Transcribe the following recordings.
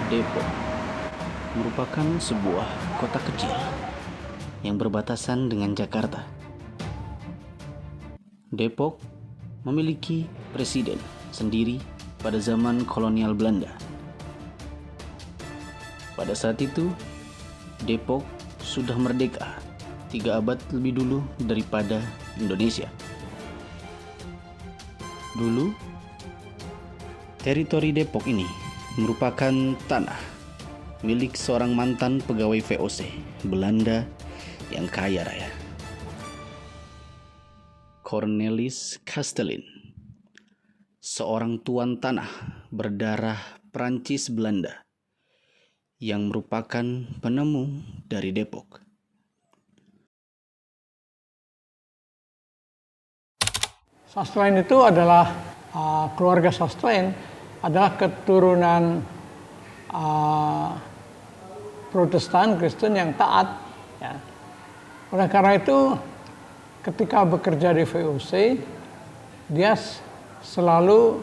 Depok merupakan sebuah kota kecil yang berbatasan dengan Jakarta. Depok memiliki presiden sendiri pada zaman kolonial Belanda. Pada saat itu, Depok sudah merdeka 3 abad lebih dulu daripada Indonesia. Dulu, teritori Depok ini merupakan tanah milik seorang mantan pegawai VOC Belanda yang kaya raya, Cornelis Castellin, seorang tuan tanah berdarah Prancis Belanda yang merupakan penemu dari Depok. Sastlen itu adalah keluarga Sastlen adalah keturunan Protestan Kristen yang taat. Ya. Oleh karena itu, ketika bekerja di VOC, dia selalu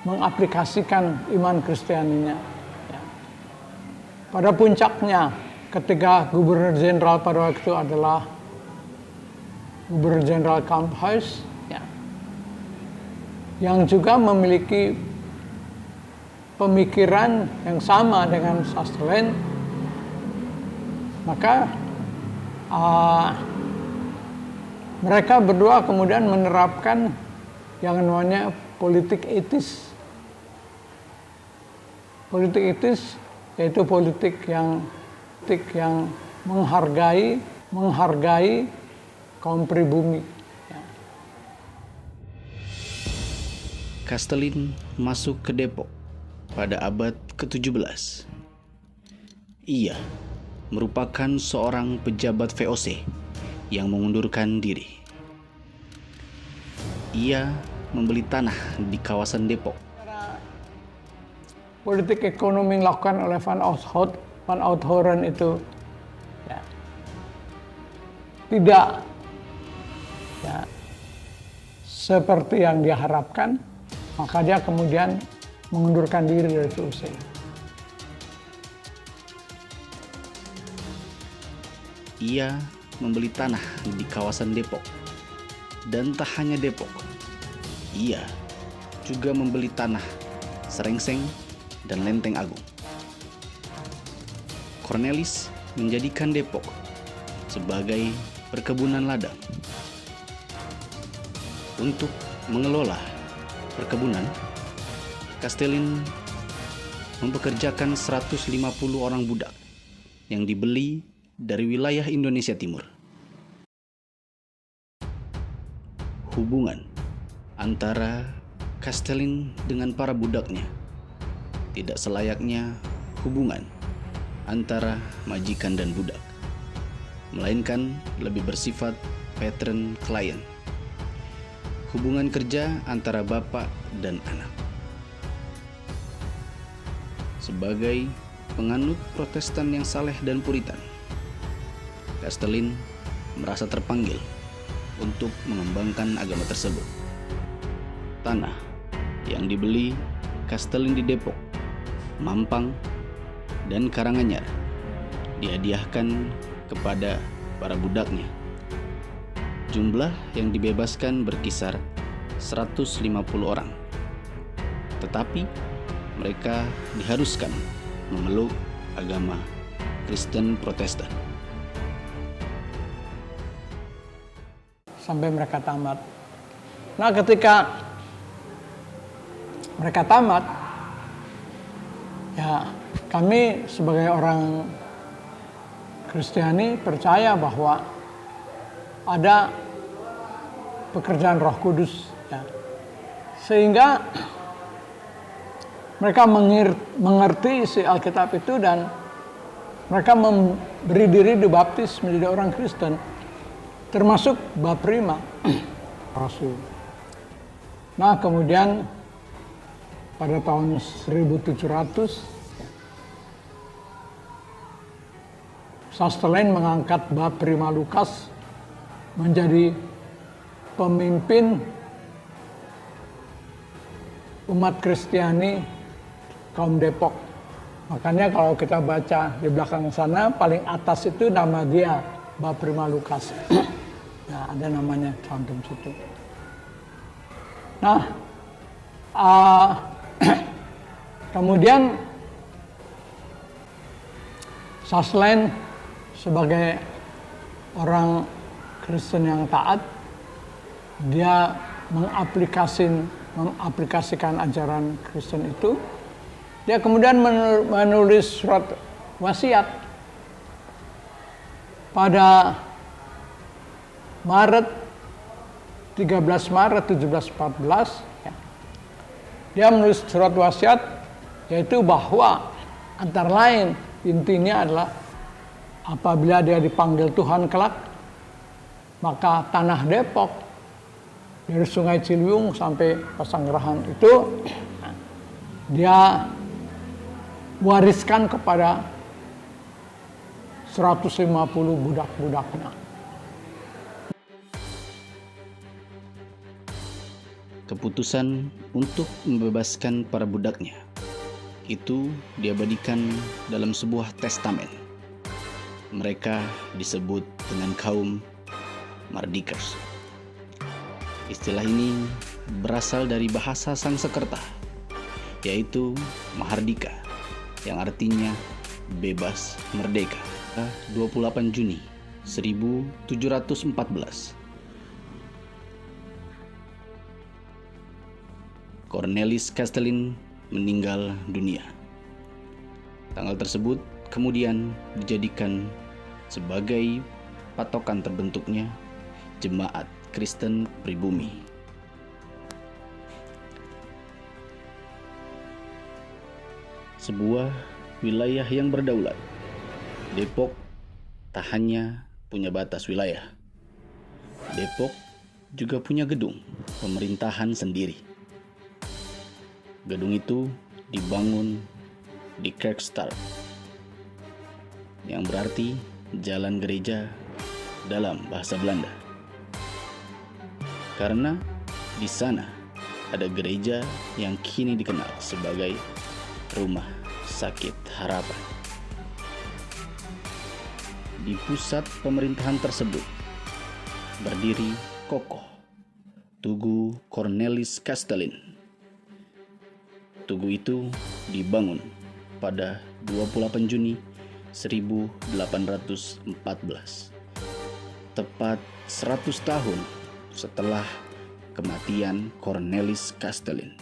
mengaplikasikan iman Kristianinya. Ya. Pada puncaknya, ketika Gubernur Jenderal pada waktu itu adalah Gubernur Jenderal Kamphuis, ya, yang juga memiliki pemikiran yang sama dengan Sastlen, maka mereka berdua kemudian menerapkan yang namanya politik etis. Politik etis yaitu politik yang menghargai kaum pribumi. Castellin masuk ke Depok pada abad ke-17. Ia merupakan seorang pejabat VOC yang mengundurkan diri. Ia membeli tanah di kawasan Depok. Politik ekonomi yang dilakukan oleh Van Outhoorn itu ya, tidak ya, seperti yang dia harapkan, maka dia kemudian mengundurkan diri dari VOC. Ia membeli tanah di kawasan Depok. Dan tak hanya Depok, ia juga membeli tanah Serengseng dan Lenteng Agung. Cornelis menjadikan Depok sebagai perkebunan ladang. Untuk mengelola perkebunan, Castellin mempekerjakan 150 orang budak yang dibeli dari wilayah Indonesia Timur. Hubungan antara Castellin dengan para budaknya tidak selayaknya hubungan antara majikan dan budak, melainkan lebih bersifat patron-client, hubungan kerja antara bapak dan anak. Sebagai penganut Protestan yang saleh dan puritan, Castellin merasa terpanggil untuk mengembangkan agama tersebut. Tanah yang dibeli Castellin di Depok, Mampang, dan Karanganyar dihadiahkan kepada para budaknya. Jumlah yang dibebaskan berkisar 150 orang. Tetapi mereka diharuskan memeluk agama Kristen Protestan sampai mereka tamat. Nah, ketika mereka tamat, ya kami sebagai orang Kristiani percaya bahwa ada pekerjaan Roh Kudus, ya. Sehingga mereka mengerti isi Alkitab itu dan mereka memberi diri dibaptis menjadi orang Kristen, termasuk Baprima Rasul. Nah, kemudian pada tahun 1700 Sastlen mengangkat Baprima Lukas menjadi pemimpin umat Kristiani kaum Depok. Makanya kalau kita baca di belakang sana, paling atas itu nama dia, Baprima Lukas. Nah, ada namanya cantum situ. Nah, kemudian Saslen sebagai orang Kristen yang taat, dia mengaplikasikan ajaran Kristen itu. Dia kemudian menulis surat wasiat pada Maret 13 Maret 1714 ya. Dia menulis surat wasiat yaitu bahwa antara lain intinya adalah apabila dia dipanggil Tuhan kelak, maka tanah Depok dari Sungai Ciliwung sampai Pasanggerahan itu dia wariskan kepada 150 budak-budaknya. Keputusan untuk membebaskan para budaknya itu diabadikan dalam sebuah testamen. Mereka disebut dengan kaum Mardikers. Istilah ini berasal dari bahasa Sanskerta, yaitu Mahardika, yang artinya bebas merdeka. 28 Juni 1714, Cornelis Castelin meninggal dunia. Tanggal tersebut kemudian dijadikan sebagai patokan terbentuknya Jemaat Kristen Pribumi. Sebuah wilayah yang berdaulat. Depok tak hanya punya batas wilayah. Depok juga punya gedung pemerintahan sendiri. Gedung itu dibangun di Kerkstad, yang berarti jalan gereja dalam bahasa Belanda. Karena di sana ada gereja yang kini dikenal sebagai Rumah Sakit Harapan. Di pusat pemerintahan tersebut berdiri kokoh Tugu Cornelis Castelin. Tugu itu dibangun pada 28 Juni 1814, tepat 100 tahun setelah kematian Cornelis Castelin.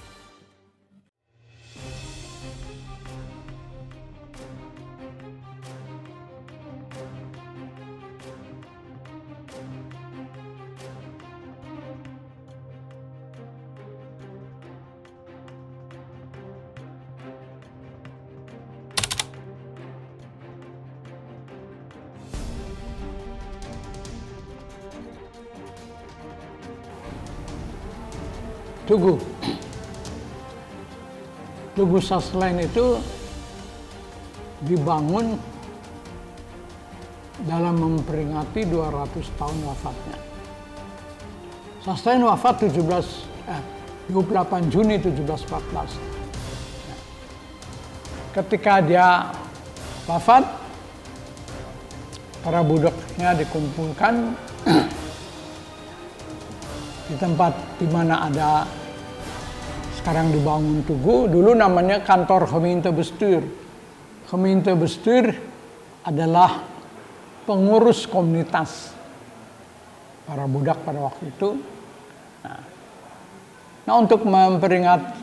Tugu Saslen itu dibangun dalam memperingati 200 tahun wafatnya. Saslen wafat 28 Juni 1714. Ketika dia wafat, para budaknya dikumpulkan di tempat di mana ada sekarang dibangun tugu. Dulu namanya kantor Gemeentebestuur. Gemeentebestuur adalah pengurus komunitas para budak pada waktu itu. Nah, untuk memperingat,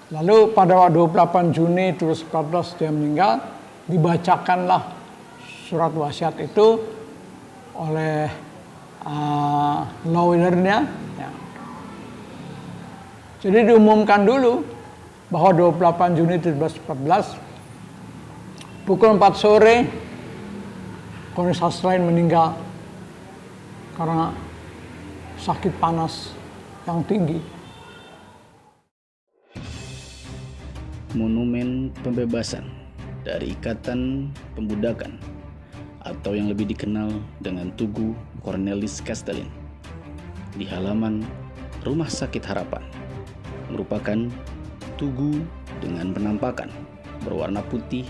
lalu pada 28 Juni 2014 dia meninggal, dibacakanlah surat wasiat itu oleh lawyernya. Ya. Jadi diumumkan dulu bahwa 28 Juni 1714 pukul 4 sore Cornelis Saslen meninggal karena sakit panas yang tinggi. Monumen pembebasan dari ikatan pembudakan atau yang lebih dikenal dengan Tugu Cornelis Castelin di halaman Rumah Sakit Harapan merupakan tugu dengan penampakan berwarna putih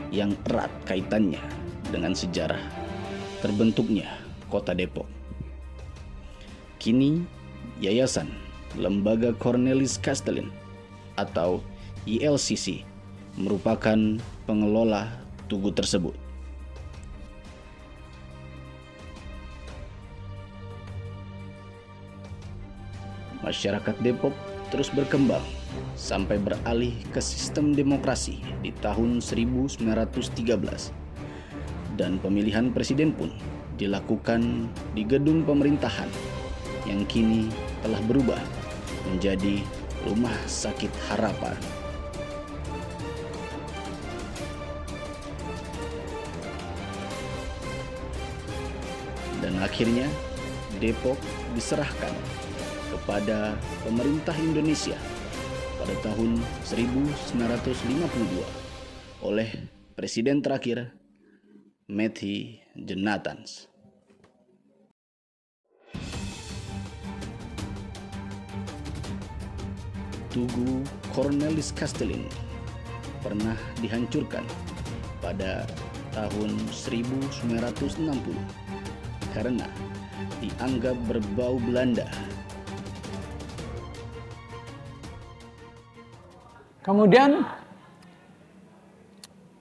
yang erat kaitannya dengan sejarah terbentuknya Kota Depok. Kini, Yayasan Lembaga Cornelis Castellin atau YLCC merupakan pengelola tugu tersebut. Masyarakat Depok terus berkembang sampai beralih ke sistem demokrasi di tahun 1913 dan pemilihan presiden pun dilakukan di gedung pemerintahan yang kini telah berubah menjadi Rumah Sakit Harapan. Dan akhirnya Depok diserahkan kepada pemerintah Indonesia pada tahun 1952 oleh Presiden terakhir Methi Jenatans. Tugu Cornelis Castellin pernah dihancurkan pada tahun 1960 karena dianggap berbau Belanda. Kemudian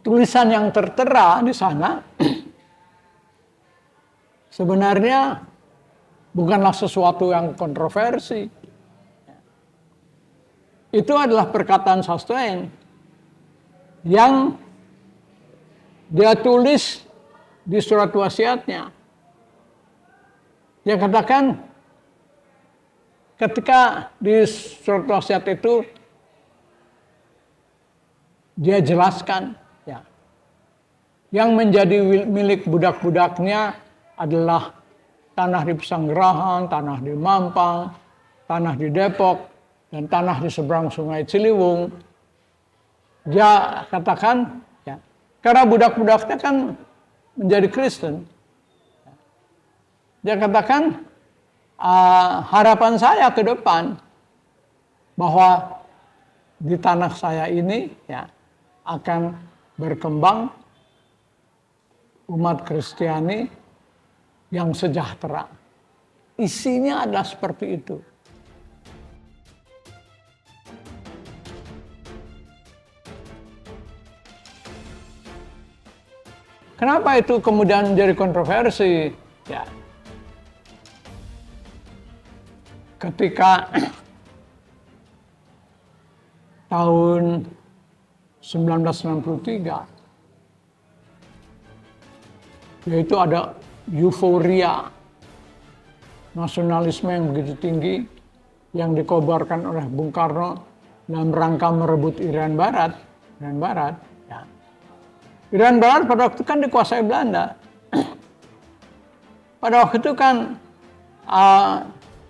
tulisan yang tertera di sana sebenarnya bukanlah sesuatu yang kontroversi. Itu adalah perkataan Sastuen yang dia tulis di surat wasiatnya. Dia katakan ketika di surat wasiat itu dia jelaskan ya, yang menjadi milik budak-budaknya adalah tanah di Pesanggerahan, tanah di Mampang, tanah di Depok, dan tanah di seberang Sungai Ciliwung. Dia katakan ya, karena budak-budaknya kan menjadi Kristen. Dia katakan harapan saya ke depan bahwa di tanah saya ini ya akan berkembang umat Kristiani yang sejahtera. Isinya adalah seperti itu. Kenapa itu kemudian menjadi kontroversi? Ya. Ketika tahun 1963, yaitu ada euforia nasionalisme yang begitu tinggi yang dikobarkan oleh Bung Karno dalam rangka merebut Irian Barat. Ya. Irian Barat pada waktu itu kan dikuasai Belanda. Pada waktu itu kan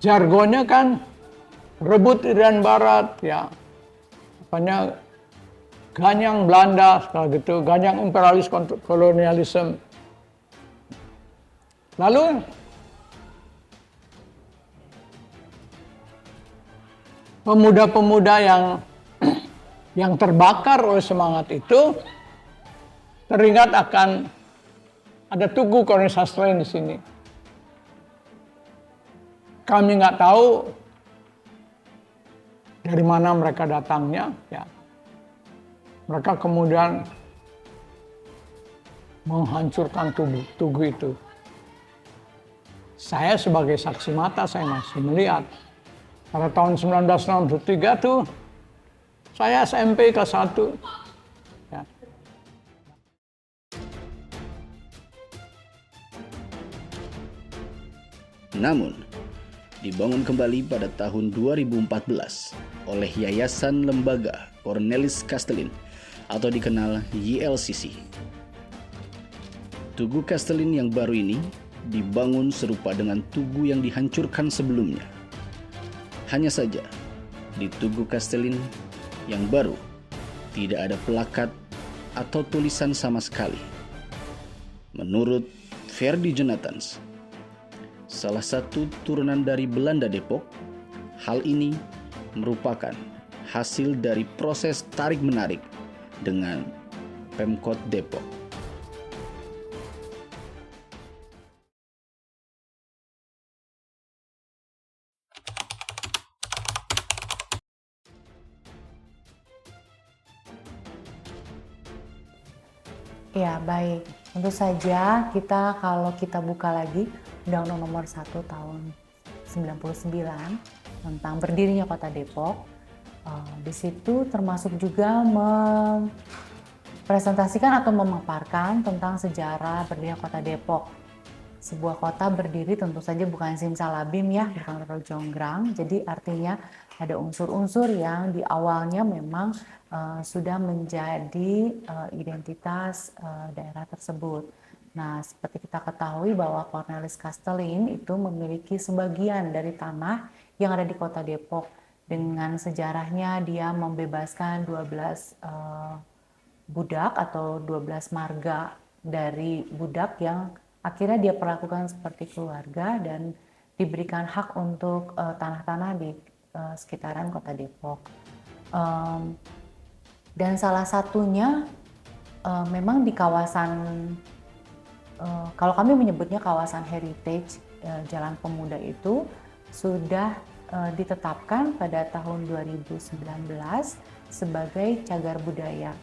jargonnya kan rebut Irian Barat, ya, apanya ganyang Belanda, segala gitu, ganyang imperialis kolonialisme. Lalu pemuda-pemuda yang terbakar oleh semangat itu teringat akan ada tugu Cornelis Castellin di sini. Kami nggak tahu dari mana mereka datangnya, ya. Mereka kemudian menghancurkan tugu itu. Saya sebagai saksi mata, saya masih melihat. Pada tahun 1963 tuh, saya SMP kelas 1. Ya. Namun, dibangun kembali pada tahun 2014 oleh Yayasan Lembaga Cornelis Castellin atau dikenal YLCC. Tugu Castellin yang baru ini dibangun serupa dengan tugu yang dihancurkan sebelumnya. Hanya saja, di Tugu Castellin yang baru tidak ada plakat atau tulisan sama sekali. Menurut Ferdi Jenatans, salah satu turunan dari Belanda Depok, hal ini merupakan hasil dari proses tarik-menarik dengan Pemkot Depok. Ya, baik. Tentu saja kalau kita buka lagi Undang-Undang Nomor 1 Tahun 99 tentang berdirinya Kota Depok, di situ termasuk juga mempresentasikan atau memaparkan tentang sejarah berdirinya Kota Depok. Sebuah kota berdiri tentu saja bukan simsalabim ya, bukan terlalu jonggrang. Jadi artinya ada unsur-unsur yang di awalnya memang sudah menjadi identitas daerah tersebut. Nah, seperti kita ketahui bahwa Cornelis Kastelin itu memiliki sebagian dari tanah yang ada di Kota Depok. Dengan sejarahnya dia membebaskan 12 budak atau 12 marga dari budak yang akhirnya dia perlakukan seperti keluarga dan diberikan hak untuk tanah-tanah di sekitaran Kota Depok. Dan salah satunya memang di kawasan, kalau kami menyebutnya kawasan heritage Jalan Pemuda itu sudah ditetapkan pada tahun 2019 sebagai cagar budaya.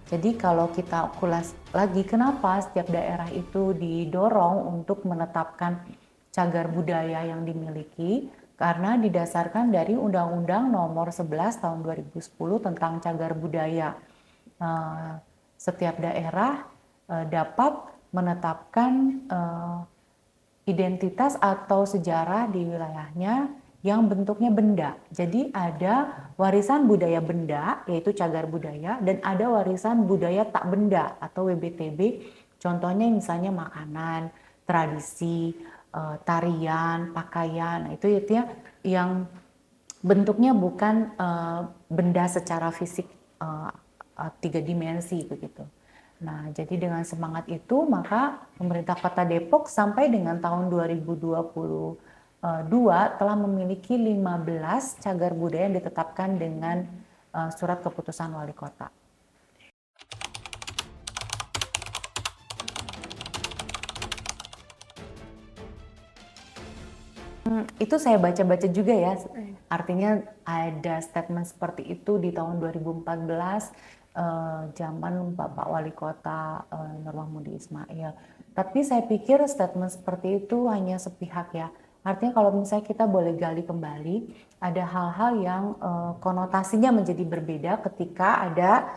Jadi kalau kita kulas lagi kenapa setiap daerah itu didorong untuk menetapkan cagar budaya yang dimiliki, karena didasarkan dari Undang-Undang Nomor 11 Tahun 2010 tentang cagar budaya. Setiap daerah dapat menetapkan identitas atau sejarah di wilayahnya yang bentuknya benda. Jadi ada warisan budaya benda, yaitu cagar budaya, dan ada warisan budaya tak benda atau WBTB. Contohnya misalnya makanan, tradisi, tarian, pakaian. Nah, itu ya yang bentuknya bukan benda secara fisik 3 dimensi begitu. Nah, jadi dengan semangat itu maka pemerintah Kota Depok sampai dengan tahun 2022 telah memiliki 15 cagar budaya yang ditetapkan dengan surat keputusan wali kota. Itu saya baca-baca juga ya, artinya ada statement seperti itu di tahun 2014 zaman Bapak Wali Kota Nur Mahmudi Ismail. Tapi saya pikir statement seperti itu hanya sepihak ya. Artinya kalau misalnya kita boleh gali kembali, ada hal-hal yang konotasinya menjadi berbeda ketika ada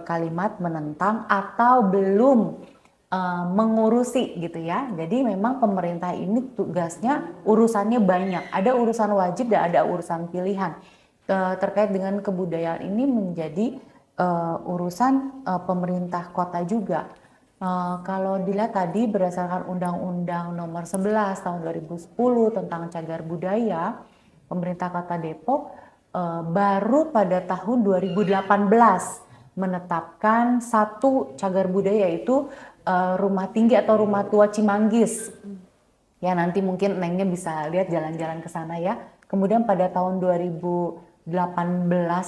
kalimat menentang atau belum mengurusi gitu ya. Jadi memang pemerintah ini tugasnya urusannya banyak. Ada urusan wajib dan ada urusan pilihan. Terkait dengan kebudayaan ini menjadi urusan pemerintah kota juga. Kalau dilihat tadi berdasarkan Undang-Undang Nomor 11 Tahun 2010 tentang cagar budaya, pemerintah Kota Depok baru pada tahun 2018 menetapkan satu cagar budaya, yaitu Rumah Tinggi atau Rumah Tua Cimanggis. Ya, nanti mungkin Nengnya bisa lihat jalan-jalan ke sana ya. Kemudian pada tahun 2018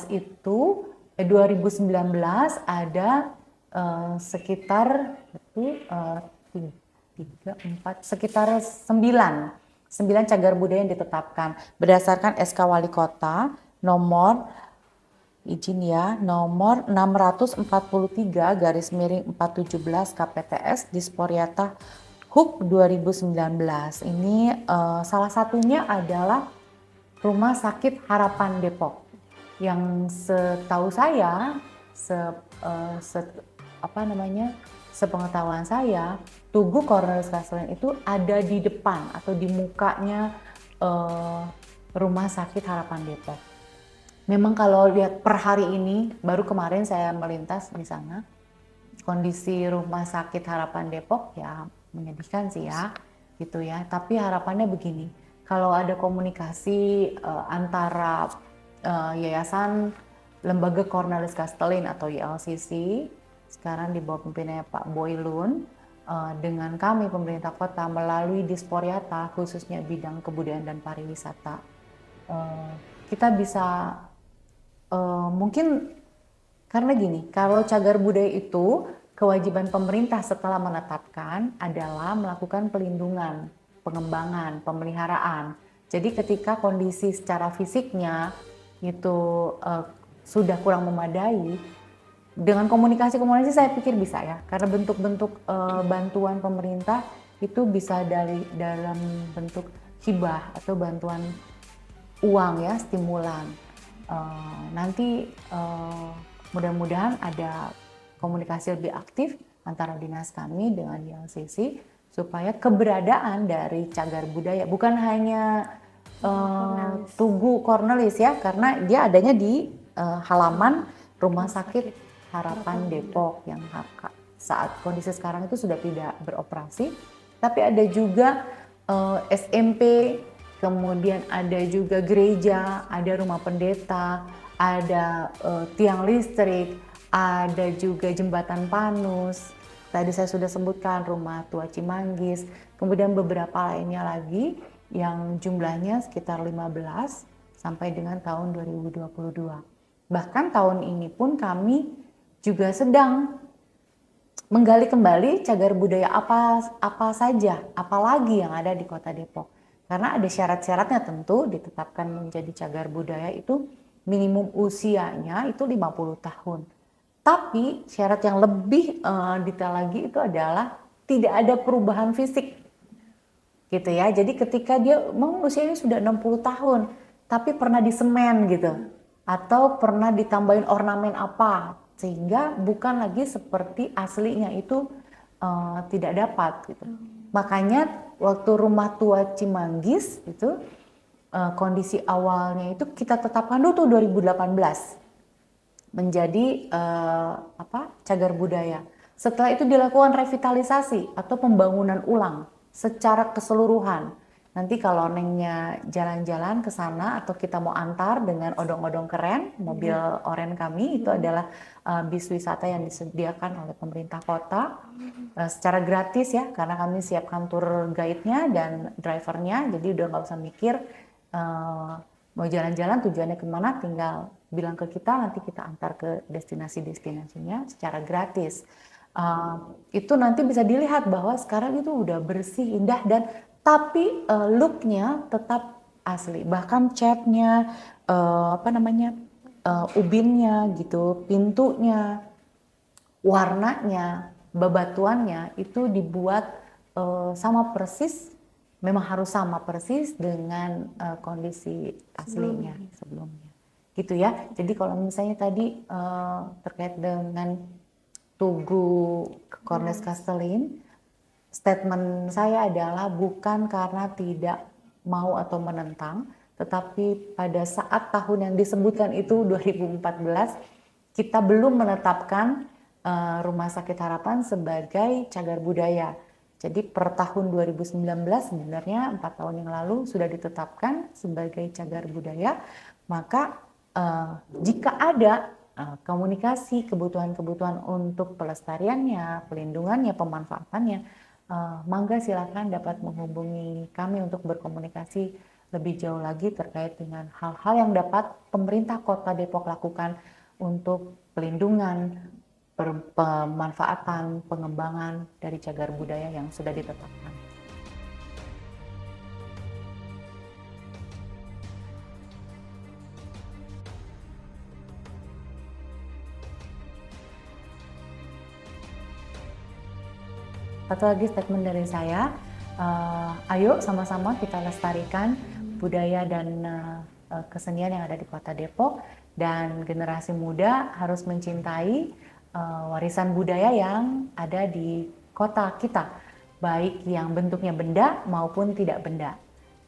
itu 2019 ada sekitar sekitar 9 cagar budaya yang ditetapkan berdasarkan SK Wali Kota nomor nomor 643/417 KPTS Disporiata HUK 2019. Ini salah satunya adalah Rumah Sakit Harapan Depok yang setahu saya sepengetahuan saya, Tugu Cornelis Kastelin itu ada di depan atau di mukanya Rumah Sakit Harapan Depok. Memang kalau lihat per hari ini, baru kemarin saya melintas di sana, kondisi Rumah Sakit Harapan Depok ya menyedihkan sih ya, gitu ya. Tapi harapannya begini, kalau ada komunikasi antara Yayasan Lembaga Cornelis Kastelin atau YLCC, sekarang di bawah pimpinannya Pak Boylun, dengan kami pemerintah kota melalui Disporiata, khususnya bidang kebudayaan dan pariwisata, kita bisa mungkin Karena gini, kalau cagar budaya itu kewajiban pemerintah setelah menetapkan adalah melakukan pelindungan, pengembangan, pemeliharaan. Jadi ketika kondisi secara fisiknya itu sudah kurang memadai, dengan komunikasi saya pikir bisa ya, karena bentuk-bentuk bantuan pemerintah itu bisa dari dalam bentuk hibah atau bantuan uang ya, stimulan. Nanti mudah-mudahan ada komunikasi lebih aktif antara dinas kami dengan YLCC supaya keberadaan dari cagar budaya bukan hanya Tugu Cornelis ya, karena dia adanya di halaman Rumah Sakit Harapan Depok yang saat kondisi sekarang itu sudah tidak beroperasi, tapi ada juga SMP, kemudian ada juga gereja, ada rumah pendeta, ada tiang listrik, ada juga jembatan Panus. Tadi saya sudah sebutkan rumah tua Cimanggis, kemudian beberapa lainnya lagi yang jumlahnya sekitar 15 sampai dengan tahun 2022. Bahkan tahun ini pun kami juga sedang menggali kembali cagar budaya apa saja, apalagi yang ada di Kota Depok. Karena ada syarat-syaratnya tentu ditetapkan menjadi cagar budaya itu minimum usianya itu 50 tahun. Tapi syarat yang lebih detail lagi itu adalah tidak ada perubahan fisik. Gitu ya. Jadi ketika dia usianya sudah 60 tahun, tapi pernah disemen gitu. Atau pernah ditambahin ornamen apa, sehingga bukan lagi seperti aslinya itu tidak dapat gitu. Makanya waktu rumah tua Cimanggis itu kondisi awalnya itu kita tetapkan dulu tuh 2018 menjadi cagar budaya. Setelah itu dilakukan revitalisasi atau pembangunan ulang secara keseluruhan. Nanti kalau nengnya jalan-jalan ke sana atau kita mau antar dengan odong-odong keren, mobil oren kami itu adalah bis wisata yang disediakan oleh pemerintah kota secara gratis ya, karena kami siapkan tour guide-nya dan drivernya, jadi udah nggak usah mikir mau jalan-jalan tujuannya kemana, tinggal bilang ke kita, nanti kita antar ke destinasi-destinasinya secara gratis. Itu nanti bisa dilihat bahwa sekarang itu udah bersih, indah, dan tapi look-nya tetap asli. Bahkan catnya, ubinnya gitu, pintunya, warnanya, bebatuannya itu dibuat sama persis, memang harus sama persis dengan kondisi aslinya sebelumnya. Gitu ya. Jadi kalau misalnya tadi terkait dengan Tugu Cornelis Castellin, statement saya adalah bukan karena tidak mau atau menentang, tetapi pada saat tahun yang disebutkan itu 2014, kita belum menetapkan Rumah Sakit Harapan sebagai cagar budaya. Jadi per tahun 2019 sebenarnya 4 tahun yang lalu sudah ditetapkan sebagai cagar budaya, maka jika ada komunikasi kebutuhan-kebutuhan untuk pelestariannya, pelindungannya, pemanfaatannya, mangga silakan dapat menghubungi kami untuk berkomunikasi lebih jauh lagi terkait dengan hal-hal yang dapat pemerintah Kota Depok lakukan untuk pelindungan, pemanfaatan, pengembangan dari cagar budaya yang sudah ditetapkan. Satu lagi statement dari saya, ayo sama-sama kita lestarikan budaya dan kesenian yang ada di Kota Depok, dan generasi muda harus mencintai warisan budaya yang ada di kota kita, baik yang bentuknya benda maupun tidak benda.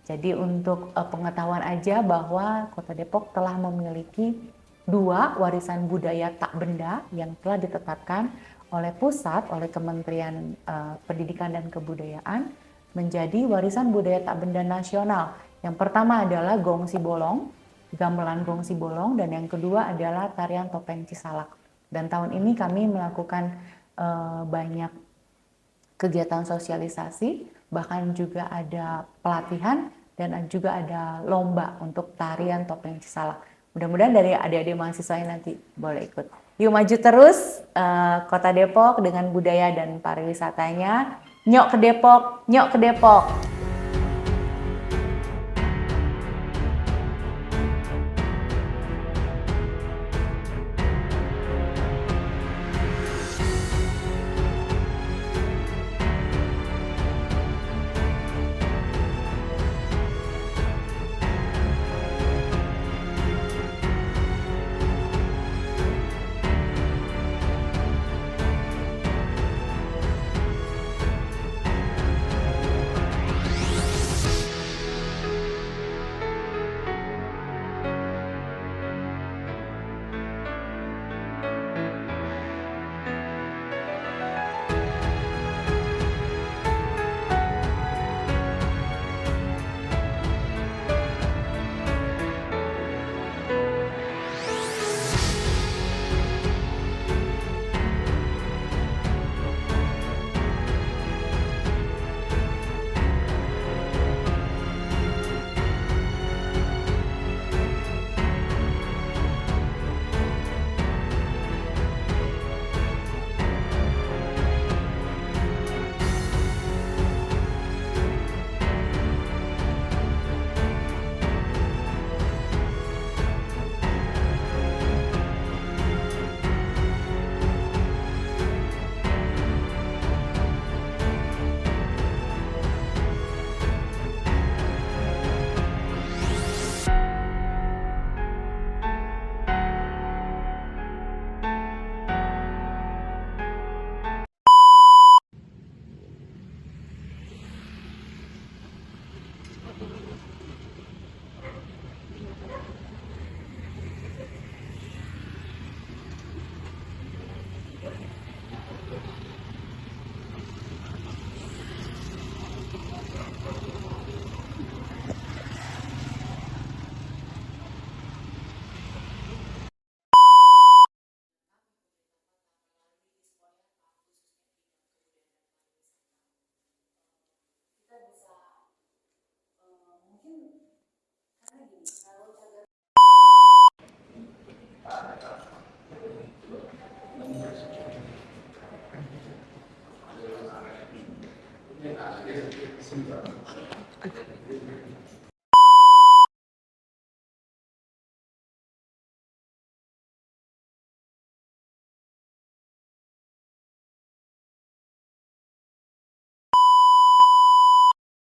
Jadi untuk pengetahuan aja bahwa Kota Depok telah memiliki 2 warisan budaya tak benda yang telah ditetapkan oleh pusat, oleh Kementerian Pendidikan dan Kebudayaan menjadi warisan budaya tak benda nasional. Yang pertama adalah Gong Sibolong, gamelan Gong Sibolong, dan yang kedua adalah tarian topeng Cisalak. Dan tahun ini kami melakukan banyak kegiatan sosialisasi, bahkan juga ada pelatihan dan juga ada lomba untuk tarian topeng Cisalak. mudah-mudahan dari adik-adik mahasiswa yang nanti boleh ikut. Yuk maju terus Kota Depok dengan budaya dan pariwisatanya. Nyok ke Depok, nyok ke Depok.